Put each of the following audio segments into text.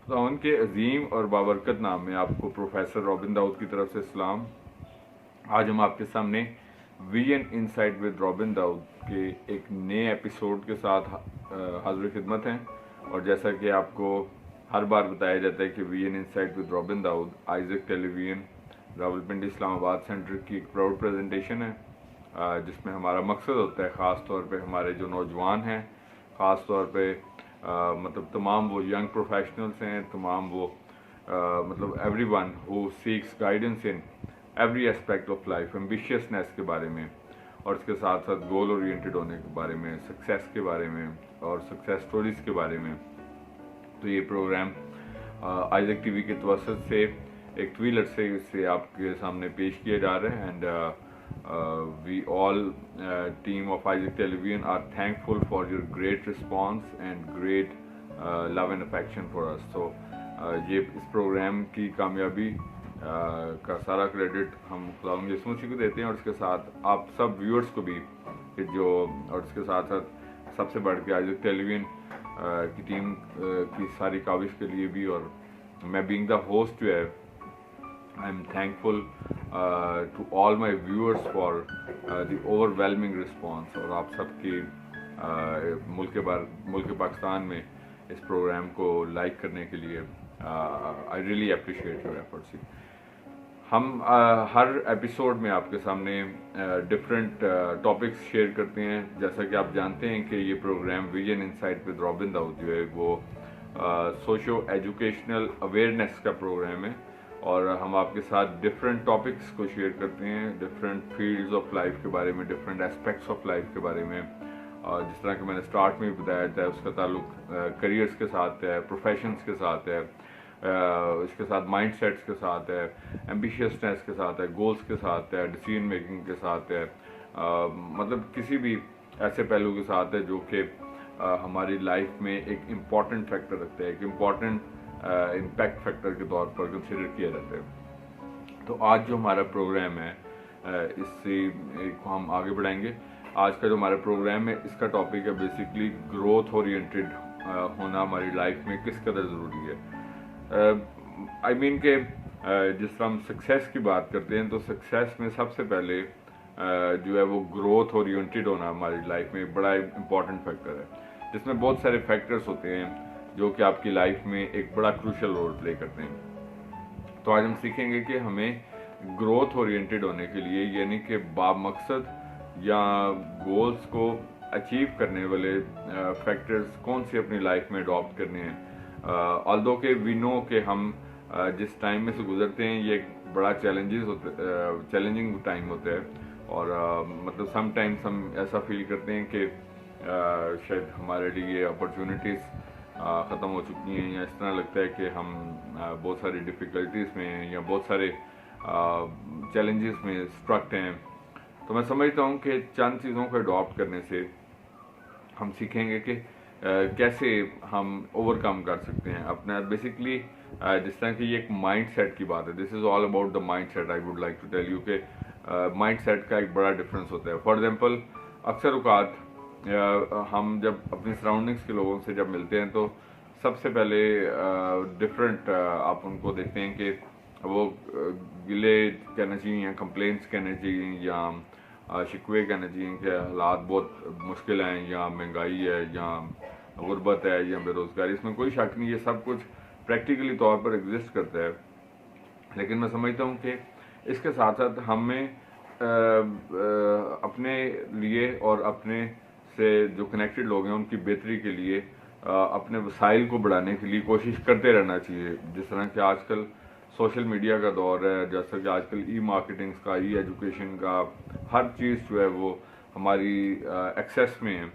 तो उनके अजीम और बाबरकत नाम में आपको प्रोफेसर रॉबिन दाऊद की तरफ से सलाम। आज हम आपके सामने vision insight with Robin Dawood के एक नए एपिसोड के साथ हाजिर खिदमत हैं। और जैसा कि आपको हर बार बताया जाता है कि vision insight with Robin Dawood Isaac television Rawalpindi Islamabad centre की एक प्राउड प्रेजेंटेशन है, जिसमें हमारा मकसद होता है ख़ास तौर पे हमारे जो नौजवान हैं, ख़ास तौर पे मतलब तमाम वो यंग प्रोफेशनल्स हैं, तमाम वो मतलब everyone who seeks guidance in every aspect of life, ambitiousness के बारे में और इसके साथ साथ गोल ओरिएंटेड होने के बारे में, सक्सेस के बारे में और सक्सेस स्टोरीज़ के बारे में। तो ये प्रोग्राम आइजक टीवी के तवसत से एक ट्वील अरसे से आपके सामने पेश किए जा रहे हैं। And we all team of Isaac television are thankful for your great response and great love and affection for us. तो ये इस प्रोग्राम की कामयाबी का सारा क्रेडिट हम खुदा यसू मसीह को देते हैं और इसके साथ आप सब व्यूअर्स को भी कि जो, और इसके साथ साथ सबसे बढ़ के आइजक टेलीविजन की टीम की सारी काविश के लिए भी। और मैं बीइंग द होस्ट जो है, I am thankful to all my viewers for the overwhelming response. और आप सबकी मुल्क पाकिस्तान में इस प्रोग्राम को लाइक करने के लिए I really appreciate your efforts. हम हर एपिसोड में आपके सामने डिफरेंट टॉपिक्स शेयर करते हैं। जैसा कि आप जानते हैं कि ये programme vision insight with Robin Dawood जो है वो सोशो एजुकेशनल अवेयरनेस का प्रोग्राम है और हम आपके साथ डिफरेंट टॉपिक्स को शेयर करते हैं, डिफरेंट फील्ड्स ऑफ लाइफ के बारे में, डिफरेंट एस्पेक्ट्स ऑफ लाइफ के बारे में। और जिस तरह कि मैंने स्टार्ट में भी बताया था, उसका ताल्लुक करियर्स के साथ है, प्रोफेशंस के साथ है, इसके साथ माइंड सेट्स के साथ है, एम्बिशियसनेस के साथ है, गोल्स के साथ है, डिसीजन मेकिंग के साथ है, मतलब किसी भी ऐसे पहलू के साथ है जो कि हमारी लाइफ में एक इम्पॉर्टेंट फैक्टर रखते हैं, एक इम्पॉर्टेंट इम्पैक्ट फैक्टर के तौर पर कंसिडर किया जाता है। तो आज जो हमारा प्रोग्राम है इससे को हम आगे बढ़ाएंगे। आज का जो हमारा प्रोग्राम है इसका टॉपिक है बेसिकली ग्रोथ ओरिएंटेड होना हमारी लाइफ में किस कदर ज़रूरी है। आई मीन के जिस तरह हम सक्सेस की बात करते हैं तो सक्सेस में सबसे पहले जो है वो ग्रोथ ओरिएंटेड होना हमारी लाइफ में बड़ा इम्पॉर्टेंट फैक्टर है, जिसमें बहुत सारे फैक्टर्स होते हैं जो कि आपकी लाइफ में एक बड़ा क्रूशल रोल प्ले करते हैं। तो आज हम सीखेंगे कि हमें ग्रोथ ओरिएंटेड होने के लिए, यानी कि बामकसद या गोल्स को अचीव करने वाले फैक्टर्स कौन से अपनी लाइफ में अडॉप्ट करने हैं। ऑल्दो के वी नो कि हम जिस टाइम में से गुजरते हैं ये एक बड़ा चैलेंजिंग टाइम होता है और मतलब सम टाइम्स हम ऐसा फील करते हैं कि शायद हमारे लिए अपॉर्चुनिटीज़ ख़त्म हो चुकी हैं, या इस तरह लगता है कि हम बहुत सारी डिफ़िकल्टीज़ में हैं या बहुत सारे चैलेंजेस में स्ट्रक्ट हैं। तो मैं समझता हूँ कि चंद चीज़ों को अडॉप्ट करने से हम सीखेंगे कि कैसे हम ओवरकम कर सकते हैं अपना बेसिकली जिस तरह की ये एक माइंड सेट की बात है। This is all about the mind set. I would like to tell you कि माइंड सेट का एक बड़ा डिफरेंस होता है। फॉर एग्जांपल अक्सर औकात हम जब अपनी सराउंडिंग्स के लोगों से जब मिलते हैं तो सबसे पहले डिफरेंट आप उनको देखते हैं कि वो गिले कहना चाहिए या कंप्लेंट्स कहना चाहिए या शिकवे कहना चाहिए कि हालात बहुत मुश्किल हैं या महंगाई है या गुर्बत है या बेरोज़गारी। इसमें कोई शक नहीं, ये सब कुछ प्रैक्टिकली तौर पर एग्जिस्ट करता है। लेकिन मैं समझता हूँ कि इसके साथ साथ हमें अपने लिए और अपने से जो कनेक्टेड लोग हैं उनकी बेहतरी के लिए अपने वसाइल को बढ़ाने के लिए कोशिश करते रहना चाहिए। जिस तरह कि आजकल सोशल मीडिया का दौर है, जैसा कि आजकल ई मार्केटिंग्स का, ई एजुकेशन का, हर चीज़ जो है वो हमारी एक्सेस में है,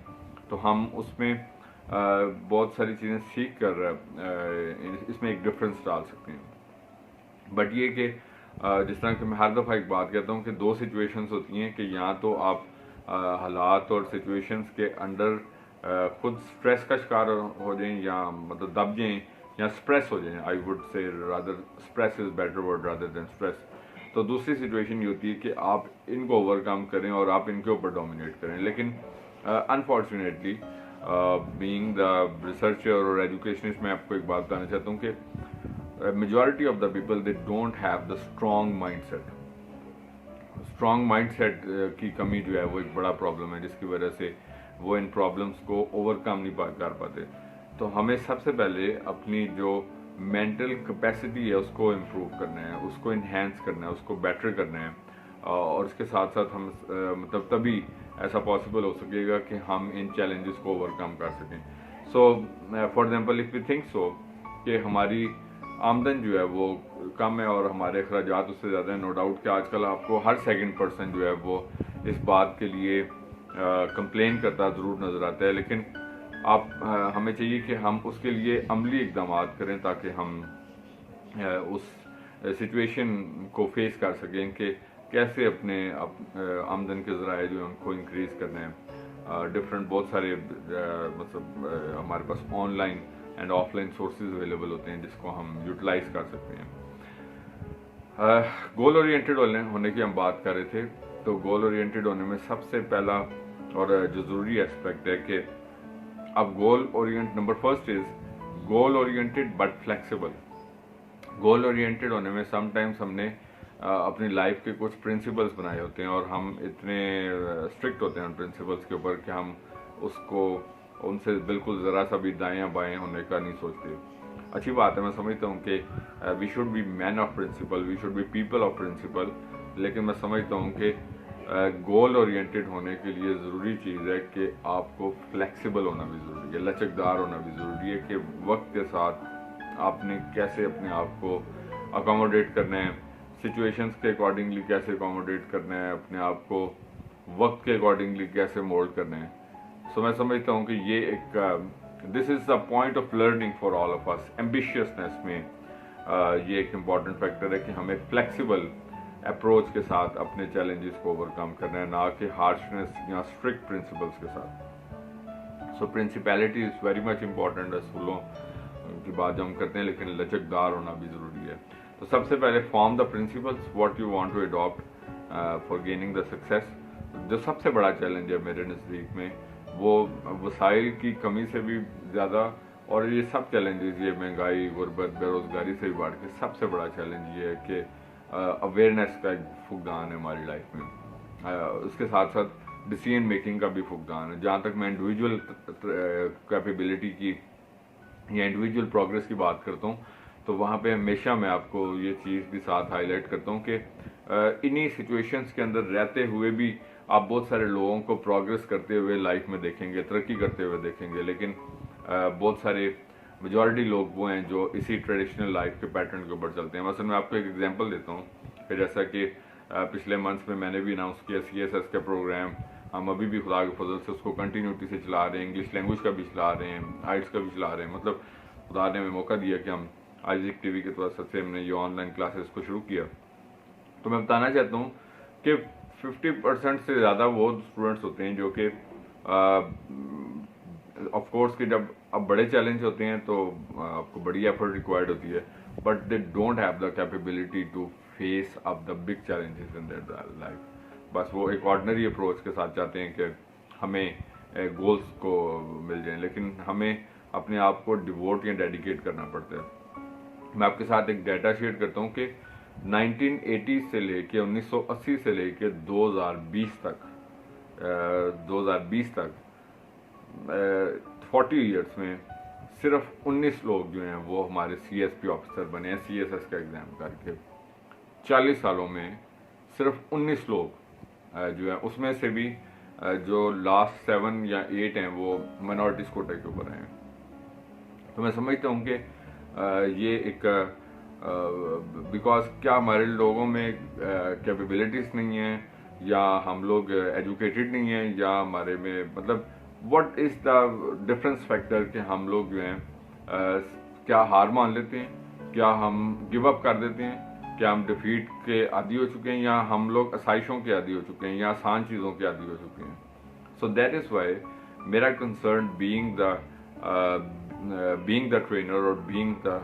तो हम उसमें बहुत सारी चीज़ें सीख कर इसमें एक डिफरेंस डाल सकते हैं। बट ये कि जिस तरह कि मैं हर दफ़ा एक बात कहता हूँ कि दो सिचुएशंस होती हैं कि या तो आप हालात और सिचुएशंस के अंडर खुद स्ट्रेस का शिकार हो जाएं या मतलब दब जाएं या स्ट्रेस हो जाएं। I would say rather stress is better word rather than stress. तो दूसरी सिचुएशन ये होती है कि आप इनको ओवरकम करें और आप इनके ऊपर डोमिनेट करें। लेकिन अनफॉर्चुनेटली बीइंग द रिसर्चर और एजुकेशनिस्ट मैं आपको एक बात बताना चाहता हूँ कि majority of the people they don't have the strong mindset. Strong mindset की कमी जो है वो एक बड़ा प्रॉब्लम है, जिसकी वजह से वो इन प्रॉब्लम्स को ओवरकम नहीं कर पाते। तो हमें सबसे पहले अपनी जो मेंटल कैपेसिटी है उसको इम्प्रूव करना है, उसको इन्हेंस करना है, उसको बेटर करना है, और इसके साथ साथ हम मतलब तभी ऐसा पॉसिबल हो सकेगा कि हम इन चैलेंजेस को ओवरकम कर सकें। So for example if we think so कि हमारी आमदन जो है वो कम है और हमारे अखराजात उससे ज़्यादा है, नो डाउट कि आजकल आपको हर सेकंड पर्सन जो है वो इस बात के लिए कंप्लेन करता ज़रूर नज़र आता है, लेकिन हमें चाहिए कि हम उसके लिए अमली इक़दाम करें ताकि हम उस सिचुएशन को फेस कर सकें कि कैसे अपने आमदन के ज़राए जो है उनको इंक्रीज़ करना है। डिफरेंट बहुत सारे मतलब हमारे पास online and offline sources available होते हैं जिसको हम यूटिलाइज कर सकते हैं। गोल ओरिएंटेड होने की हम बात कर रहे थे, तो गोल ओरिएंटेड होने में सबसे पहला और जो ज़रूरी एस्पेक्ट है कि अब number first is goal oriented but flexible. Goal oriented होने में समटाइम्स हमने अपनी लाइफ के कुछ प्रिंसिपल्स बनाए होते हैं और हम इतने स्ट्रिक्ट होते हैं उन प्रिंसिपल्स के ऊपर कि हम उसको उनसे बिल्कुल ज़रा सा भी दाएं या बाएं होने का नहीं सोचते। अच्छी बात है, मैं समझता हूँ कि we should be man of principle, we should be people of principle, लेकिन मैं समझता हूँ कि गोल ओरिएंटेड होने के लिए ज़रूरी चीज़ है कि आपको फ्लेक्सिबल होना भी ज़रूरी है, लचकदार होना भी ज़रूरी है कि वक्त के साथ आपने कैसे अपने आप को अकोमोडेट करना है, सिचुएशंस के अकॉर्डिंगली कैसे अकोमोडेट करना है, अपने आप को वक्त के अकॉर्डिंगली कैसे मोल्ड करना है। सो मैं समझता हूँ कि ये एक this is the point of learning for all of us. Ambitiousness में ये एक इम्पॉर्टेंट फैक्टर है कि हमें फ्लेक्सिबल अप्रोच के साथ अपने चैलेंजेस को ओवरकम करना है, ना कि हार्शनेस या स्ट्रिक्ट प्रिंसिपल्स के साथ। So principality is very much important. रसूलों की बात जब हम करते हैं, लेकिन लचकदार होना भी ज़रूरी है। तो सबसे पहले form the principles what you want to adopt for gaining the success. जो सबसे बड़ा चैलेंज है मेरे नज़दीक में वो वसाइल की कमी से भी ज़्यादा, और ये सब चैलेंजेस, ये महंगाई, गुर्बत, बेरोज़गारी से भी बढ़ के सबसे बड़ा चैलेंज ये है कि अवेयरनेस का एक फुकदान है हमारी लाइफ में। उसके साथ साथ डिसीजन मेकिंग का भी फुकदान है। जहाँ तक मैं इंडिविजुअल कैपेबिलिटी की या इंडिविजुअल प्रोग्रेस की बात करता हूँ, तो वहाँ पे हमेशा मैं आपको ये चीज़ भी साथ हाईलाइट करता हूँ कि इन्हीं सिचुएशंस के अंदर रहते हुए भी आप बहुत सारे लोगों को प्रोग्रेस करते हुए लाइफ में देखेंगे, तरक्की करते हुए देखेंगे, लेकिन बहुत सारे मेजॉरिटी लोग वो हैं जो इसी ट्रेडिशनल लाइफ के पैटर्न के ऊपर चलते हैं। मसलन मैं आपको एक एग्जांपल देता हूँ कि जैसा कि पिछले मंथ्स में मैंने भी अनाउंस किया CSS का प्रोग्राम, हम अभी भी खुदा के फजल से उसको कंटिन्यूटी से चला रहे हैं, इंग्लिश लैंग्वेज का भी चला रहे हैं, आइट्स का भी चला रहे हैं। मतलब खुदा ने हमें मौका दिया कि हम आइज़िक TV के वसत से हमने ये ऑनलाइन क्लासेस को शुरू किया। तो मैं बताना चाहता हूँ कि 50% से ज़्यादा वो स्टूडेंट्स होते हैं जो कि ऑफ कोर्स कि जब अब बड़े चैलेंज होते हैं तो आपको बड़ी एफर्ट रिक्वायर्ड होती है, but they don't have the capability to face up the big challenges in their life. बस वो एक ऑर्डिनरी अप्रोच के साथ चाहते हैं कि हमें गोल्स को मिल जाएं, लेकिन हमें अपने आप को डिवोट या डेडिकेट करना पड़ता है। मैं आपके साथ एक डाटा शेयर करता हूँ कि 1980 से लेके 1980 से लेके 2020 तक 40 इयर्स में सिर्फ 19 लोग जो हैं वो हमारे CSP ऑफिसर बने हैं CSS का एग्ज़ाम करके। 40 सालों में सिर्फ 19 लोग जो है, उसमें से भी जो लास्ट 7 या 8 हैं वो माइनॉरिटीज़ कोटे के ऊपर हैं। तो मैं समझता हूँ कि ये एक बिकॉज क्या हमारे लोगों में कैपेबिलिटीज़ नहीं हैं, या हम लोग एजुकेटेड नहीं हैं, या हमारे में मतलब what is the difference factor कि हम लोग जो हैं क्या हार मान लेते हैं, क्या हम गिव अप कर देते हैं, क्या हम डिफीट के आदी हो चुके हैं, या हम लोग आसाइशों के आदी हो चुके हैं, या आसान चीज़ों के आदी हो चुके हैं। सो दैट इज़ वाई मेरा कंसर्न बीइंग द ट्रेनर और being the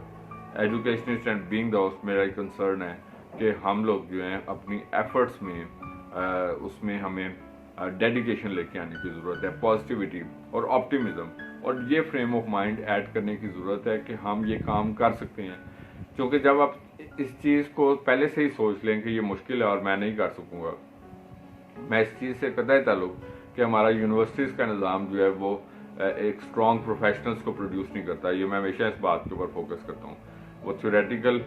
educationist and being the host, मेरा कंसर्न है कि हम लोग जो हैं अपनी एफर्ट्स में उसमें हमें डेडिकेशन लेके आने की ज़रूरत है, पॉजिटिविटी और ऑप्टिमिज्म, और ये फ्रेम ऑफ माइंड ऐड करने की ज़रूरत है कि हम ये काम कर सकते हैं। क्योंकि जब आप इस चीज़ को पहले से ही सोच लें कि ये मुश्किल है और मैं नहीं कर सकूँगा, मैं इस चीज़ से कतई ताल्लुक कि हमारा यूनिवर्सिटीज़ का निज़ाम जो है वो एक स्ट्रॉन्ग प्रोफेशनल्स को प्रोड्यूस नहीं करता। ये मैं हमेशा इस बात के ऊपर फोकस करता हूँ। वो थ्योरेटिकल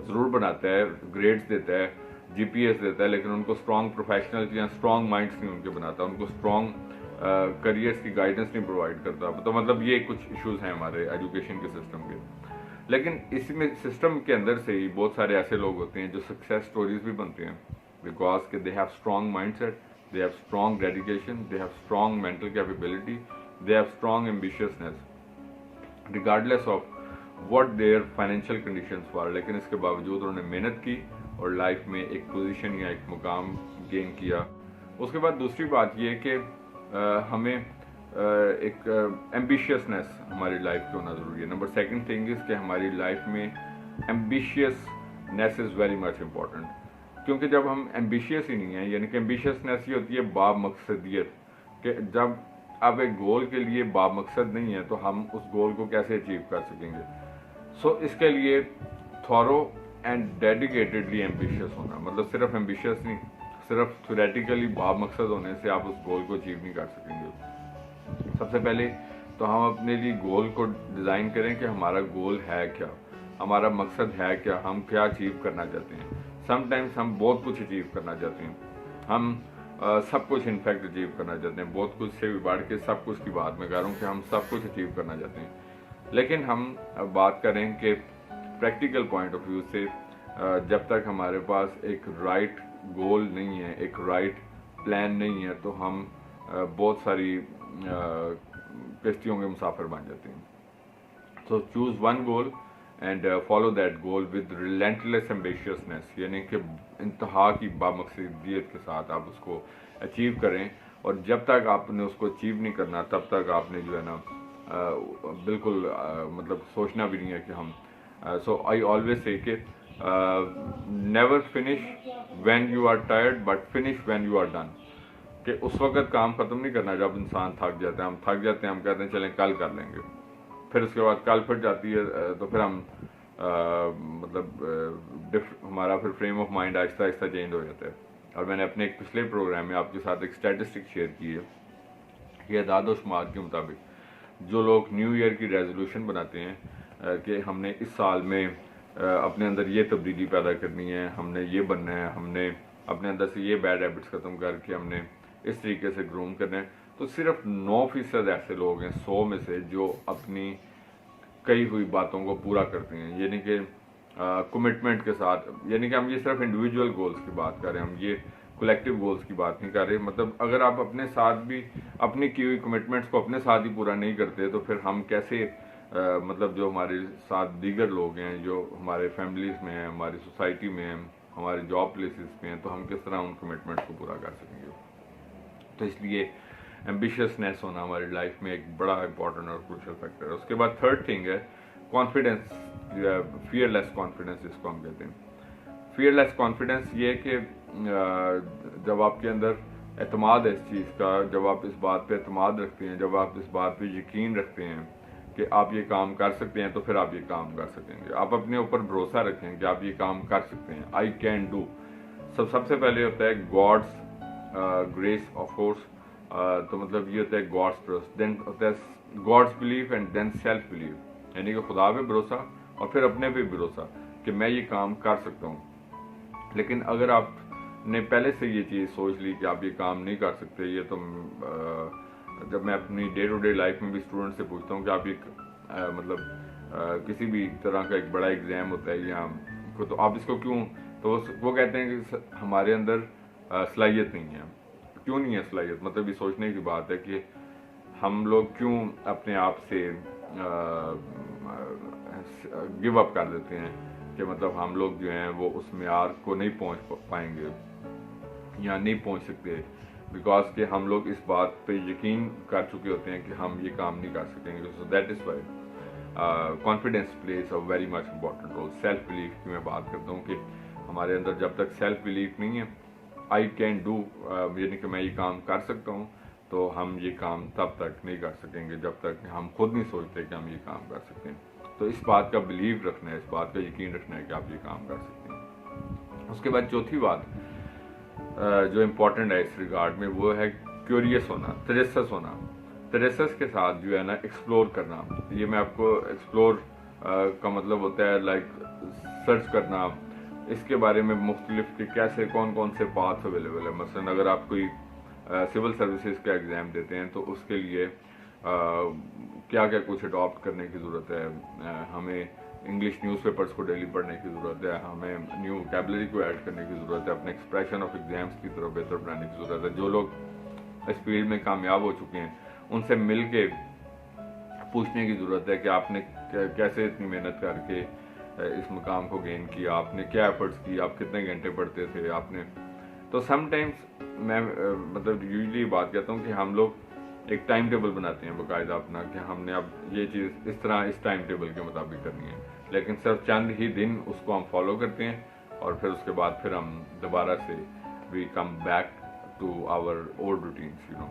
ज़रूर बनाता है, ग्रेड्स देता है, जीपीएस देता है, लेकिन उनको स्ट्रॉन्ग प्रोफेशनल्स या स्ट्रॉन्ग माइंड्स नहीं उनके बनाता, उनको स्ट्रॉन्ग करियर्स की गाइडेंस नहीं प्रोवाइड करता। तो मतलब ये कुछ इश्यूज हैं हमारे एजुकेशन के सिस्टम के। लेकिन इसमें सिस्टम के अंदर से ही बहुत सारे ऐसे लोग होते हैं जो सक्सेस स्टोरीज भी बनते हैं, बिकॉज के they have strong mindset, they have strong dedication, they have strong mental capability, they have strong ambitiousness, regardless of what their financial conditions were। लेकिन इसके बावजूद उन्होंने मेहनत की और लाइफ में एक पोजीशन या एक मुकाम गेन किया। उसके बाद दूसरी बात ये है कि हमें एक एम्बिशियसनेस हमारी लाइफ में होना ज़रूरी है। नंबर सेकंड थिंग इज़ कि हमारी लाइफ में एम्बिशियसनेस इज़ वेरी मच इम्पॉर्टेंट, क्योंकि जब हम एम्बिशियस ही नहीं हैं, यानी कि एम्बिशियसनेस ये होती है बामकसदियत, कि जब आप एक गोल के लिए बामकसद नहीं है तो हम उस गोल को कैसे अचीव कर सकेंगे। सो इसके लिए थॉरो एंड डेडिकेटेडली एम्बिशियस होना, मतलब सिर्फ एम्बिशियस नहीं, सिर्फ थ्योरेटिकली बामकसद होने से आप उस गोल को अचीव नहीं कर सकेंगे। सबसे पहले तो हम अपने लिए गोल को डिज़ाइन करें कि हमारा गोल है क्या, हमारा मकसद है क्या, हम क्या अचीव करना चाहते हैं। समटाइम्स हम बहुत कुछ अचीव करना चाहते हैं, हम सब कुछ इनफैक्ट अचीव करना चाहते हैं, बहुत कुछ से भी बढ़ के सब कुछ की बात मैं कह रहा हूँ कि हम सब कुछ अचीव करना चाहते हैं। लेकिन हम बात करें कि प्रैक्टिकल पॉइंट ऑफ व्यू से जब तक हमारे पास एक राइट गोल नहीं है, एक राइट प्लान नहीं है, तो हम बहुत सारी कश्तियों के मुसाफिर बन जाते हैं। So choose one goal and follow that goal with relentless ambitiousness, यानी कि इंतहा की बामकसदियत के साथ आप उसको अचीव करें। और जब तक आपने उसको अचीव नहीं करना तब तक आपने जो है ना बिल्कुल मतलब सोचना भी नहीं है कि हम सो आई ऑलवेज से कि never finish when you are tired but finish when you are done, कि उस वक्त काम ख़त्म नहीं करना जब इंसान थक जाता है। हम थक जाते हैं, हम कहते हैं चलें कल कर लेंगे, फिर उसके बाद कल फिर जाती है तो फिर हम हमारा फिर frame of mind Aahista Aahista change हो जाता है। और मैंने अपने एक पिछले प्रोग्राम में आपके साथ एक स्टैटिस्टिक शेयर की है कि अदाद व शुमार के मुताबिक जो लोग न्यू ईयर की रेजोल्यूशन बनाते हैं कि हमने इस साल में अपने अंदर ये तब्दीली पैदा करनी है, हमने ये बनना है, हमने अपने अंदर से ये बैड हैबिट्स ख़त्म करके हमने इस तरीके से ग्रूम करना है, तो सिर्फ 9% ऐसे लोग हैं 100 में से जो अपनी कही हुई बातों को पूरा करते हैं, यानी कि कमिटमेंट के साथ। यानी कि हम ये सिर्फ इंडिविजुअल गोल्स की बात कर रहे हैं, हम ये कलेक्टिव गोल्स की बात नहीं कर रहे। मतलब अगर आप अपने साथ भी अपनी की हुई कमिटमेंट्स को अपने साथ ही पूरा नहीं करते तो फिर हम कैसे मतलब जो हमारे साथ दीगर लोग हैं, जो हमारे फैमिलीज़ में हैं, हमारी सोसाइटी में हैं, हमारे जॉब प्लेसेस में हैं, तो हम किस तरह उन कमिटमेंट्स को पूरा कर सकेंगे। तो इसलिए एम्बिशियसनेस होना हमारी लाइफ में एक बड़ा इंपॉर्टेंट और क्रूशियल फैक्टर है। उसके बाद थर्ड थिंग है कॉन्फिडेंस, फियरलेस कॉन्फिडेंस जिसको हम कहते हैं। फियरलेस कॉन्फिडेंस ये है कि जब आपके अंदर एतमाद है इस चीज़ का, जब आप इस बात पे एतमाद रखते हैं, जब आप इस बात पे यकीन रखते हैं कि आप ये काम कर सकते हैं, तो फिर आप ये काम कर सकेंगे। आप अपने ऊपर भरोसा रखें कि आप ये काम कर सकते हैं, आई कैन डू। सबसे पहले होता है गॉड्स ग्रेस ऑफ कोर्स, तो मतलब ये होता है गॉड्स ट्रस्ट, देन होता है God's belief and then self believe, यानी कि खुदा पे भरोसा और फिर अपने पे भरोसा कि मैं ये काम कर सकता हूँ। लेकिन अगर आपने पहले से ये चीज़ सोच ली कि आप ये काम नहीं कर सकते, ये तो जब मैं अपनी डे टू डे लाइफ में भी स्टूडेंट से पूछता हूँ कि आप ये किसी भी तरह का एक बड़ा एग्ज़ाम होता है या तो आप इसको क्यों, तो वो कहते हैं कि हमारे अंदर सलाहियत नहीं है। क्यों नहीं है सलाहियत, मतलब ये सोचने की बात है कि हम लोग क्यों अपने आप से गिव अप कर देते हैं कि मतलब हम लोग जो हैं वो उस मेयार को नहीं पहुंच पाएंगे या नहीं पहुंच सकते, बिकॉज कि हम लोग इस बात पे यकीन कर चुके होते हैं कि हम ये काम नहीं कर सकेंगे। So that is why confidence plays a very much important role. Self belief की मैं बात करता हूँ कि हमारे अंदर जब तक सेल्फ बिलीफ नहीं है आई कैन डू, यानी कि मैं ये काम कर सकता हूँ, तो हम ये काम तब तक नहीं कर सकेंगे जब तक हम खुद नहीं सोचते कि हम ये काम कर सकते हैं। तो इस बात का बिलीव रखना है, इस बात का यकीन रखना है कि आप ये काम कर सकते हैं। उसके बाद चौथी बात जो इम्पोर्टेंट है इस रिगार्ड में, वो है क्यूरियस होना, तजस्सुस होना। तजस्सुस के साथ जो है ना एक्सप्लोर करना, ये मैं आपको एक्सप्लोर का मतलब होता है लाइक सर्च करना, इसके बारे में मुख्तलिफ के कैसे कौन कौन से पाथ अवेलेबल है। मसलन अगर आप कोई सिविल सर्विसेज का एग्ज़ाम देते हैं तो उसके लिए क्या क्या कुछ अडॉप्ट करने की ज़रूरत है, हमें इंग्लिश न्यूज़पेपर्स को डेली पढ़ने की ज़रूरत है, हमें न्यू वोकैबुलरी को ऐड करने की ज़रूरत है, अपने एक्सप्रेशन ऑफ एग्जाम्स की तरफ बेहतर बनाने की ज़रूरत है। जो लोग इस फील्ड में कामयाब हो चुके हैं उनसे मिल के पूछने की ज़रूरत है कि आपने कैसे इतनी मेहनत करके इस मुकाम को गेन किया, आपने क्या एफर्ट्स किए, आप कितने घंटे पढ़ते थे आपने। तो समटाइम्स मैं मतलब यूजली बात कहता हूँ कि हम लोग एक टाइम टेबल बनाते हैं बाकायदा अपना, कि हमने अब ये चीज़ इस तरह इस टाइम टेबल के मुताबिक करनी है, लेकिन सिर्फ चंद ही दिन उसको हम फॉलो करते हैं और फिर उसके बाद फिर हम दोबारा से we come back to our old routines, you know.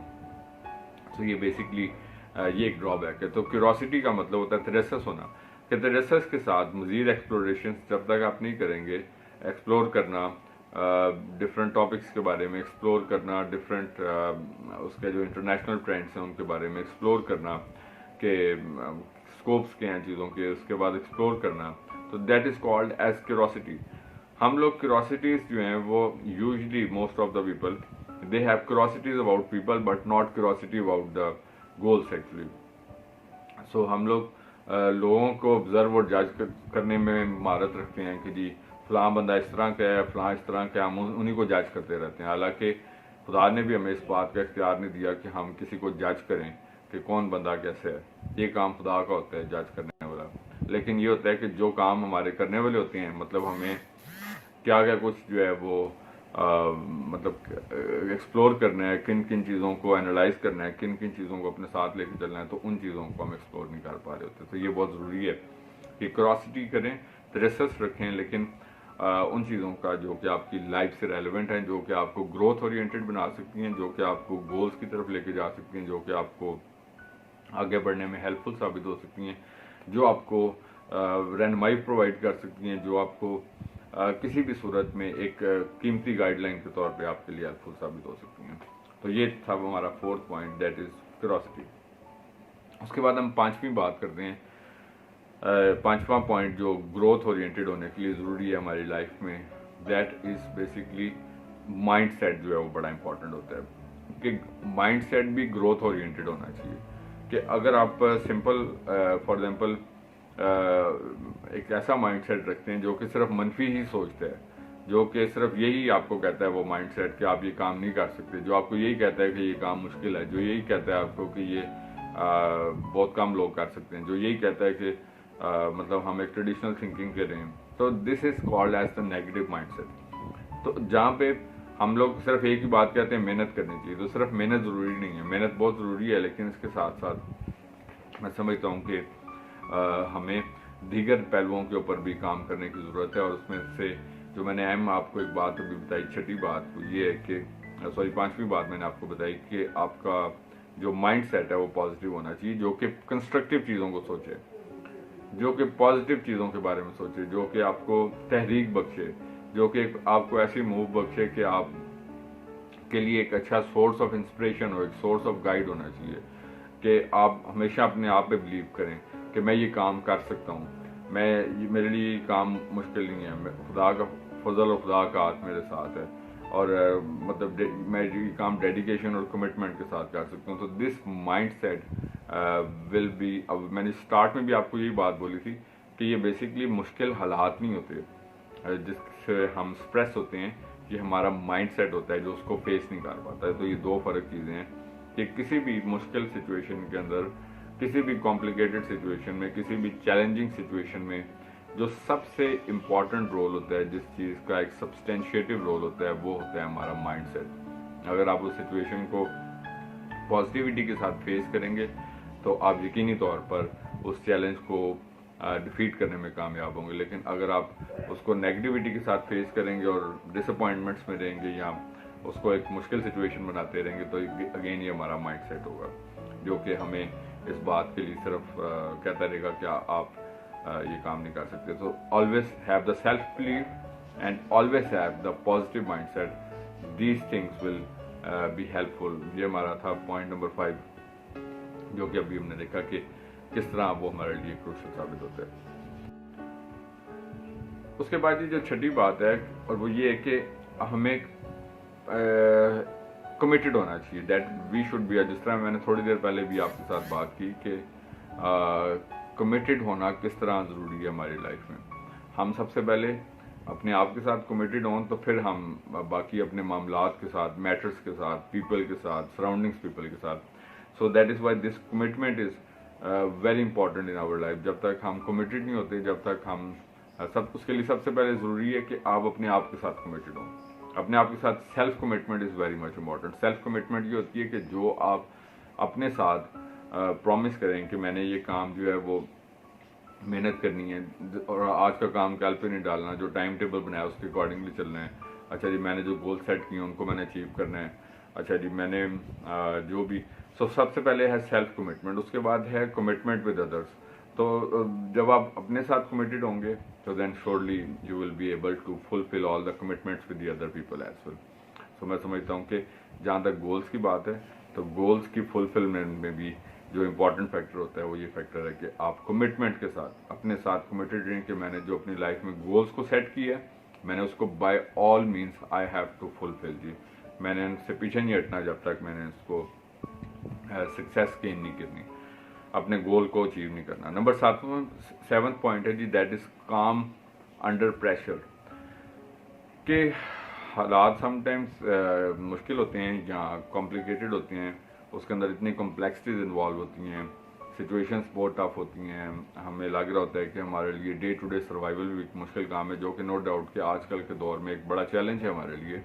तो ये बेसिकली ये एक ड्रॉबैक है। तो क्यूरोसिटी का मतलब होता है तजस्सुस होना, कि तजस्सुस के साथ मज़ीद एक्सप्लोरेशन जब तक आप नहीं करेंगे, एक्सप्लोर करना डिफरेंट टॉपिक्स के बारे में, एक्सप्लोर करना डिफरेंट उसके जो इंटरनेशनल ट्रेंड्स हैं उनके बारे में एक्सप्लोर करना, के स्कोप्स के हैं चीज़ों के, उसके बाद एक्सप्लोर करना, तो that is called as curiosity. हम लोग क्यूरोसिटीज़ जो हैं वो usually most of the people they have curiosities about people but not curiosity about the goals actually. So हम लोग लोगों को ऑब्जर्व और जज करने में महारत रखते हैं कि जी फलां बंदा इस तरह का है, फलां इस तरह का, हम उन्हीं को जज करते रहते हैं। हालांकि खुदा ने भी हमें इस बात का इख्तियार नहीं दिया कि हम किसी को जज करें कि कौन बंदा कैसे है, ये काम खुदा का होता है जज करने वाला। लेकिन ये होता है कि जो काम हमारे करने वाले होते हैं, मतलब हमें क्या क्या कुछ जो है वो मतलब एक्सप्लोर करना है, किन किन चीज़ों को एनालाइज करना है, किन किन चीज़ों को अपने साथ लेके चलना है, तो उन चीज़ों को हम एक्सप्लोर नहीं कर पा रहे होते। तो ये बहुत ज़रूरी है कि क्यूरोसिटी करें, तजस्सुस रखें, लेकिन उन चीज़ों का जो कि आपकी लाइफ से रेलेवेंट हैं, जो कि आपको ग्रोथ ओरिएंटेड बना सकती हैं, जो कि आपको गोल्स की तरफ लेके जा सकती हैं, जो कि आपको आगे बढ़ने में हेल्पफुल साबित हो सकती हैं, जो आपको रहनुमाई प्रोवाइड कर सकती हैं, जो आपको किसी भी सूरत में एक कीमती गाइडलाइन के तौर पे आपके लिए हेल्पफुल साबित हो सकती हैं। तो ये था हमारा fourth point, that is curiosity. उसके बाद हम पांचवी बात करते हैं। पांचवा पॉइंट जो ग्रोथ ओरिएंटेड होने के लिए ज़रूरी है हमारी लाइफ में, that is basically mind set जो है वो बड़ा इंपॉर्टेंट होता है कि माइंड सेट भी ग्रोथ ओरिएंटेड होना चाहिए। कि अगर आप सिंपल फॉर एग्जांपल एक ऐसा माइंडसेट रखते हैं जो कि सिर्फ मनफी ही सोचता है, जो कि सिर्फ यही आपको कहता है वो माइंडसेट कि आप ये काम नहीं कर सकते, जो आपको यही कहता है कि ये काम मुश्किल है, जो यही कहता है आपको कि ये बहुत कम लोग कर सकते हैं, जो यही कहता है कि मतलब हम एक ट्रेडिशनल थिंकिंग कर रहे हैं, तो this is called as the negative mindset. तो जहाँ पे हम लोग सिर्फ एक ही बात कहते हैं मेहनत करनी चाहिए, तो सिर्फ मेहनत ज़रूरी नहीं है, मेहनत बहुत ज़रूरी है, लेकिन इसके साथ साथ मैं समझता हूँ कि हमें दीगर पहलुओं के ऊपर भी काम करने की ज़रूरत है। और उसमें से जो मैंने अहम आपको एक बात अभी बताई, छठी बात वो ये है कि पांचवी बात मैंने आपको बताई कि आपका जो माइंड सेट है वो पॉजिटिव होना चाहिए, जो कि कंस्ट्रक्टिव चीज़ों को सोचे, जो कि पॉजिटिव चीज़ों के बारे में सोचे, जो कि आपको तहरीक बख्शे, जो कि आपको ऐसी मूव बख्शे कि आप के लिए एक अच्छा सोर्स ऑफ इंस्पिरेशन हो, एक सोर्स ऑफ गाइड होना चाहिए, कि आप हमेशा अपने आप पे बिलीव करें कि मैं ये काम कर सकता हूँ, मेरे लिए ये काम मुश्किल नहीं है, खुदा का फजल और खुदा का हाथ मेरे साथ है, और मतलब मैं ये काम डेडिकेशन और कमिटमेंट के साथ कर सकता हूँ। तो this mind set will be, अब मैंने स्टार्ट में भी आपको यही बात बोली थी कि ये बेसिकली मुश्किल हालात नहीं होते जिससे हम स्ट्रेस होते हैं, ये हमारा माइंड सेट होता है जो उसको फेस नहीं कर पाता है। तो ये दो फ़र्क चीज़ें हैं कि किसी भी मुश्किल सिचुएशन के अंदर, किसी भी कॉम्प्लिकेटेड सिचुएशन में, किसी भी चैलेंजिंग सिचुएशन में जो सबसे इम्पॉर्टेंट रोल होता है, जिस चीज़ का एक सब्सटेंशिएटिव रोल होता है, वो होता है हमारा माइंड सेट। अगर आप उस सिचुएशन को पॉजिटिविटी के साथ फेस करेंगे तो आप यकीनी तौर पर उस चैलेंज को डिफीट करने में कामयाब होंगे। लेकिन अगर आप उसको नेगेटिविटी के साथ फेस करेंगे और डिसअपॉइंटमेंट्स में रहेंगे या उसको एक मुश्किल सिचुएशन बनाते रहेंगे तो अगेन ये हमारा माइंड सेट होगा जो कि हमें इस बात के लिए सिर्फ कहता रहेगा कि आप ये काम नहीं कर सकते. तो always have the self believe and always have the positive mind set. These things will be helpful. ये हमारा था पॉइंट नंबर 5, जो कि अभी हमने देखा कि किस तरह वो हमारे लिए क्रूशियल साबित होता है. उसके बाद ये जो छठी बात है और वो ये है कि हमें कमिटेड होना चाहिए. दैट वी शुड बी, जिस तरह मैंने थोड़ी देर पहले भी आपके साथ बात की कि कमिटेड होना किस तरह ज़रूरी है हमारी लाइफ में. हम सबसे पहले अपने आप के साथ कमिटेड हों तो फिर हम बाकी अपने मामलात के साथ, मैटर्स के साथ, पीपल के साथ, सराउंडिंग्स पीपल के साथ. So that is why this commitment is very important in our life. जब तक हम कमिटेड नहीं होते, जब तक हम उसके लिए सबसे पहले ज़रूरी है कि आप अपने आप के साथ कमिटेड हों. अपने आप के साथ self commitment is very much important. Self commitment ये होती है कि जो आप अपने साथ प्रॉमिस करें कि मैंने ये काम जो है वो मेहनत करनी है और आज का काम कल पे नहीं डालना, जो टाइम टेबल बनाया उसके अकॉर्डिंगली चलना है. अच्छा जी, मैंने जो गोल सेट किए उनको मैंने अचीव करना है. अच्छा जी, मैंने जो भी सबसे पहले है सेल्फ कमिटमेंट. उसके बाद है कमिटमेंट विद अदर्स. तो जब आप अपने साथ कमिटेड होंगे तो then surely you will be able to fulfil all the commitments with the other people as well. So मैं समझता हूँ कि जहाँ तक गोल्स की बात है तो गोल्स की फुलफिलमेंट में भी जो इम्पोर्टेंट फैक्टर होता है वो ये फैक्टर है कि आप कमिटमेंट के साथ अपने साथ कमिटेड रहें कि मैंने जो अपनी लाइफ में गोल्स को सेट किया है मैंने उसको by all means I have to fulfil. जी, मैंने उनसे पीछे नहीं हटना जब तक मैंने उसको सक्सेस गेन नहीं करनी, अपने गोल को अचीव नहीं करना. नंबर 7 पॉइंट है जी, that is calm under pressure. के हालात समटाइम्स मुश्किल होते हैं या कॉम्प्लिकेटेड होते हैं, उसके अंदर इतनी कॉम्प्लेक्सिटीज इन्वॉल्व होती हैं, सिचुएशंस बहुत टफ होती हैं. हमें लग रहा होता है कि हमारे लिए डे टू डे सर्वाइवल भी एक मुश्किल काम है, जो कि नो डाउट कि आजकल के दौर में एक बड़ा चैलेंज है हमारे लिए.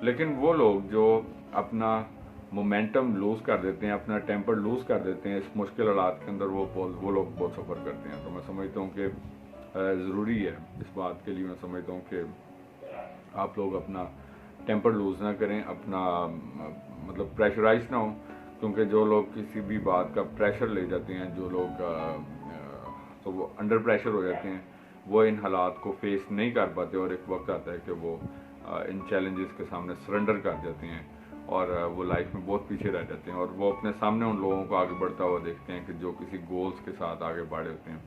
लेकिन वो लोग जो अपना मोमेंटम लूज़ कर देते हैं, अपना टेम्पर लूज़ कर देते हैं इस मुश्किल हालात के अंदर, वो लोग बहुत सफ़र करते हैं. तो मैं समझता हूँ कि ज़रूरी है इस बात के लिए, मैं समझता हूँ कि आप लोग अपना टेम्पर लूज़ ना करें, अपना मतलब प्रेशराइज ना हो. क्योंकि जो लोग किसी भी बात का प्रेशर ले जाते हैं, जो लोग तो वो अंडर प्रेशर हो जाते हैं, वो इन हालात को फेस नहीं कर पाते और एक वक्त आता है कि वो इन चैलेंजेस के सामने सरेंडर कर जाते हैं और वो लाइफ में बहुत पीछे रह जाते हैं और वो अपने सामने उन लोगों को आगे बढ़ता हुआ देखते हैं कि जो किसी गोल्स के साथ आगे बढ़े होते हैं.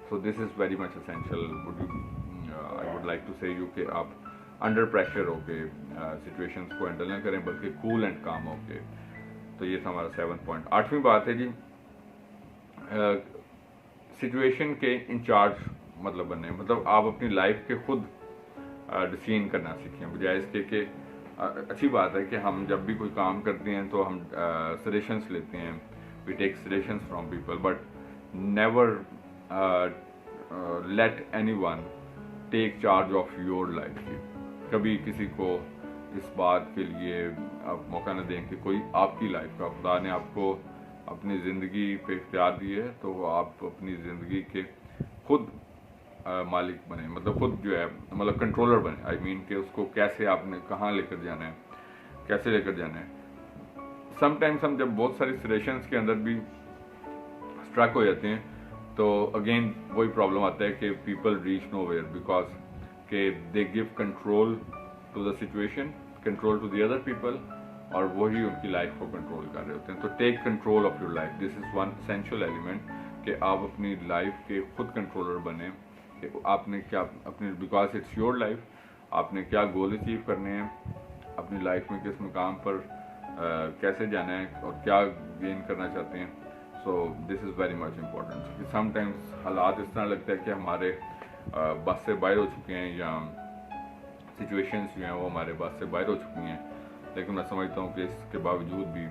So this is very much essential. I would like to say you कि आप अंडर प्रेशर होके सिचुएशंस को हैंडल ना करें, बल्कि कूल एंड काम होके. तो ये था हमारा 7 पॉइंट. 8वीं बात है जी, सिचुएशन के इंचार्ज मतलब बनने. मतलब आप अपनी लाइफ के खुद डिसीजन करना सीखें, बजाय इसके कि अच्छी बात है कि हम जब भी कोई काम करते हैं तो हम सजेशंस लेते हैं, we take suggestions from people, but never let anyone take charge of your life. कभी किसी को इस बात के लिए आप मौका न दें कि कोई आपकी लाइफ का, खुदा ने आपको अपनी ज़िंदगी पे इख्तियार दिए है तो आप अपनी ज़िंदगी के खुद मालिक बने, मतलब खुद जो है मतलब कंट्रोलर बने. आई मीन कि उसको कैसे आपने कहाँ लेकर जाना है, कैसे लेकर जाना है. समटाइम्स हम जब बहुत सारी सिचुएशंस के अंदर भी स्ट्रक हो जाते हैं तो अगेन वही प्रॉब्लम आता है कि people reach nowhere because कि they give control to the situation, control to the other people, और वही उनकी लाइफ को कंट्रोल कर रहे होते हैं. तो take control of your life. This is one essential element कि आप अपनी लाइफ के खुद कंट्रोलर बने कि आपने क्या अपनी, बिकॉज इट्स योर लाइफ, आपने क्या गोल अचीव करने हैं अपनी लाइफ में, किस मुकाम पर कैसे जाना है और क्या गेन करना चाहते हैं. So this is very much important. Sometimes हालात इस तरह लगता है कि हमारे बस से बाहर हो चुके हैं या सिचुएशंस जो हैं वो हमारे बस से बाहर हो चुकी हैं, लेकिन मैं समझता हूँ कि इसके बावजूद भी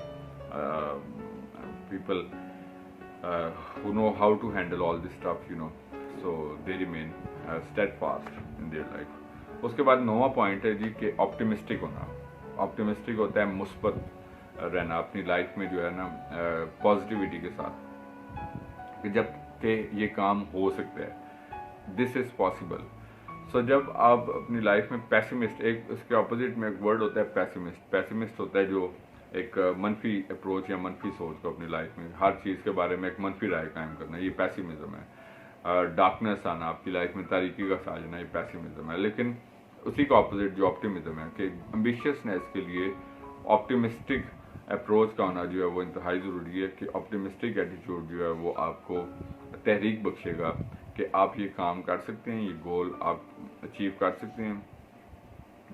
people who know how to handle all this stuff, you know, so they remain steadfast in their life. उसके बाद 9वां पॉइंट है जी कि ऑप्टिमिस्टिक होना. ऑप्टिमिस्टिक होता है मुस्बत रहना अपनी लाइफ में, जो है ना पॉजिटिविटी के साथ कि जब कि ये काम हो सकता है, दिस इज़ पॉसिबल. سو جب آپ اپنی لائف میں پیسمسٹ، ایک اس کے اپوزٹ میں ایک ورڈ ہوتا ہے پیسمسٹ. پیسمسٹ ہوتا ہے جو ایک منفی اپروچ یا منفی سوچ کو اپنی لائف میں ہر چیز کے بارے میں ایک منفی رائے قائم کرنا، یہ پیسمزم ہے. ڈارکنیس آنا آپ کی لائف میں، تاریکی کا سا جانا، یہ پیسمزم ہے. لیکن اسی کا اپوزٹ جو آپٹیمزم ہے کہ ایمبیشیسنیس کے لیے آپٹیمسٹک اپروچ کا ہونا جو ہے وہ انتہائی ضروری ہے. کہ آپٹیمسٹک ایٹیٹیوڈ جو ہے وہ آپ کو تحریک بخشے گا کہ آپ یہ کام کر سکتے ہیں، یہ گول آپ اچیو کر سکتے ہیں،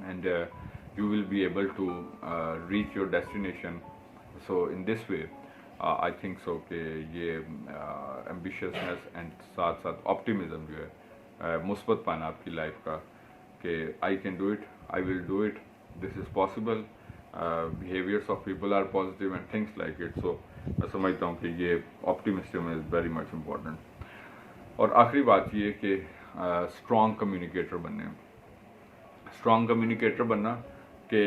and you will be able to reach your destination. So in this way I think so کہ یہ ایمبیشیسنیس اینڈ ساتھ ساتھ آپٹیمزم جو ہے مثبت پانا آپ کی لائف کا کہ I can do it, I will do it, this is possible, behaviors of people are positive and things like it. So میں سمجھتا ہوں کہ یہ optimism is very much important. اور آخری بات یہ کہ اسٹرانگ کمیونیکیٹر بننے، اسٹرانگ کمیونیکیٹر بننا کہ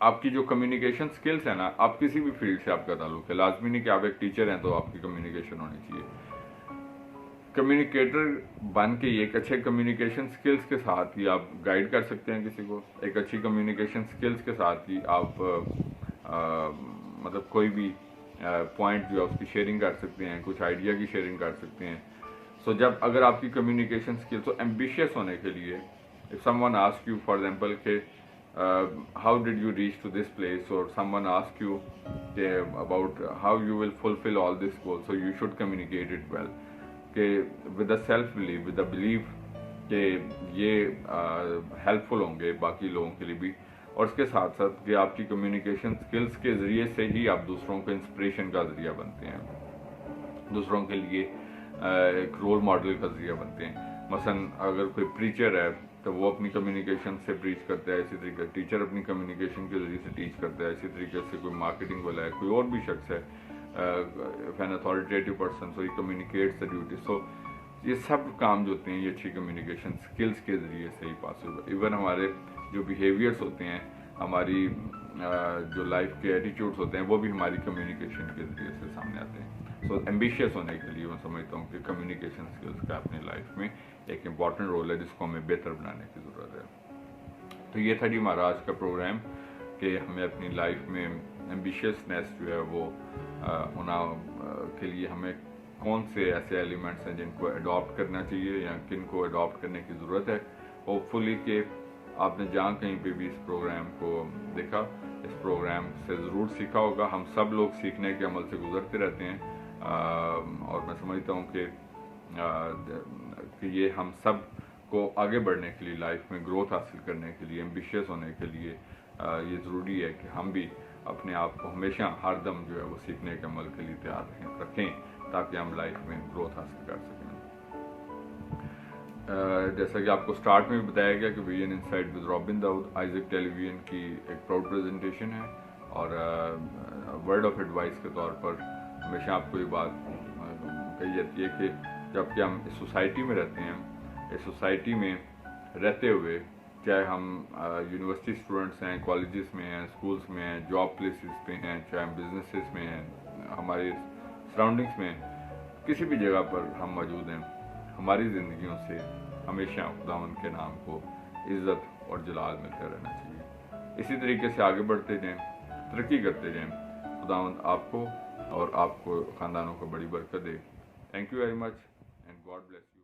آپ کی جو کمیونیکیشن سکلز ہیں نا، آپ کسی بھی فیلڈ سے آپ کا تعلق ہے، لازمی نہیں کہ آپ ایک ٹیچر ہیں تو آپ کی کمیونیکیشن ہونی چاہیے. کمیونیکیٹر بن کے ایک اچھے کمیونیکیشن سکلز کے ساتھ ہی آپ گائیڈ کر سکتے ہیں کسی کو. ایک اچھی کمیونیکیشن سکلز کے ساتھ ہی آپ مطلب کوئی بھی پوائنٹ جو ہے اس کی شیئرنگ کر سکتے ہیں، کچھ آئیڈیا کی شیئرنگ کر سکتے ہیں. سو جب اگر آپ کی کمیونیکیشن سکل تو ایمبیشیس ہونے کے لیے if someone asks you for example کہ how did you reach to this place, or someone asks you about how you will fulfill all this goal, so you should communicate it well کہ with a self belief, with a belief کہ یہ help فل ہوں گے باقی لوگوں کے لیے بھی. اور اس کے ساتھ ساتھ کہ آپ کی کمیونیکیشن سکلز کے ذریعے سے ہی آپ دوسروں کو انسپریشن کا ذریعہ بنتے ہیں، دوسروں کے لیے ایک رول ماڈل کا ذریعہ بنتے ہیں. مثلا اگر کوئی پریچر ہے تو وہ اپنی کمیونیکیشن سے پریچ کرتا ہے، اسی طریقے ٹیچر اپنی کمیونیکیشن کے ذریعے سے ٹیچ کرتا ہے، اسی طریقے سے کوئی مارکیٹنگ والا ہے، کوئی اور بھی شخص ہے an authoritative person, so he communicates the duty. So یہ سب کام جو ہوتے ہیں یہ اچھی کمیونیکیشن سکلز کے ذریعے سے ہی پاسبل. ایون ہمارے جو بیہیویئرس ہوتے ہیں، ہماری جو لائف کے ایٹیٹیوڈس ہوتے ہیں، وہ بھی ہماری کمیونیکیشن کے ذریعے سے سامنے آتے ہیں. سو ایمبیشیس ہونے کے لیے میں سمجھتا ہوں کہ کمیونیکیشن سکلز کا اپنی لائف میں ایک امپورٹنٹ رول ہے جس کو ہمیں بہتر بنانے کی ضرورت ہے. تو یہ تھا جی ہمارا آج کا پروگرام کہ ہمیں اپنی لائف میں ایمبیشیسنیس جو ہے وہ ہونا کے لیے ہمیں کون سے ایسے ایلیمنٹس ہیں جن کو اڈاپٹ کرنا چاہیے یا کن کو اڈاپٹ کرنے کی ضرورت ہے. ہوپ فلی کہ آپ نے جہاں کہیں پہ بھی اس پروگرام کو دیکھا، اس پروگرام سے ضرور سیکھا ہوگا. ہم سب لوگ سیکھنے کے عمل سے گزرتے رہتے ہیں، اور میں سمجھتا ہوں کہ یہ ہم سب کو آگے بڑھنے کے لیے، لائف میں گروتھ حاصل کرنے کے لیے، ایمبیشیس ہونے کے لیے یہ ضروری ہے کہ ہم بھی اپنے آپ کو ہمیشہ ہر دم جو ہے وہ سیکھنے کے عمل کے لیے تیار رکھیں تاکہ ہم لائف میں گروتھ حاصل کر سکیں. جیسا کہ آپ کو سٹارٹ میں بھی بتایا گیا کہ vision insight with Robin Dawood Isaac television کی ایک پراؤڈ پریزنٹیشن ہے. اور ورڈ آف ایڈوائس کے طور پر ہمیشہ آپ کو یہ بات کہی جاتی ہے کہ جب کہ ہم اس سوسائٹی میں رہتے ہیں، اس سوسائٹی میں رہتے ہوئے چاہے ہم یونیورسٹی اسٹوڈنٹس ہیں، کالجز میں ہیں، اسکولس میں ہیں، جاب پلیسز پہ ہیں، چاہے ہم بزنسز میں ہیں، ہمارے سراؤنڈنگس میں کسی بھی جگہ پر ہم موجود ہیں، ہماری زندگیوں سے ہمیشہ خداوند کے نام کو عزت اور جلال ملتے رہنا چاہیے. اسی طریقے سے آگے بڑھتے جائیں، ترقی کرتے جائیں. خداوند آپ کو اور آپ کو خاندانوں کو بڑی برکت دے. Thank you very much and God bless.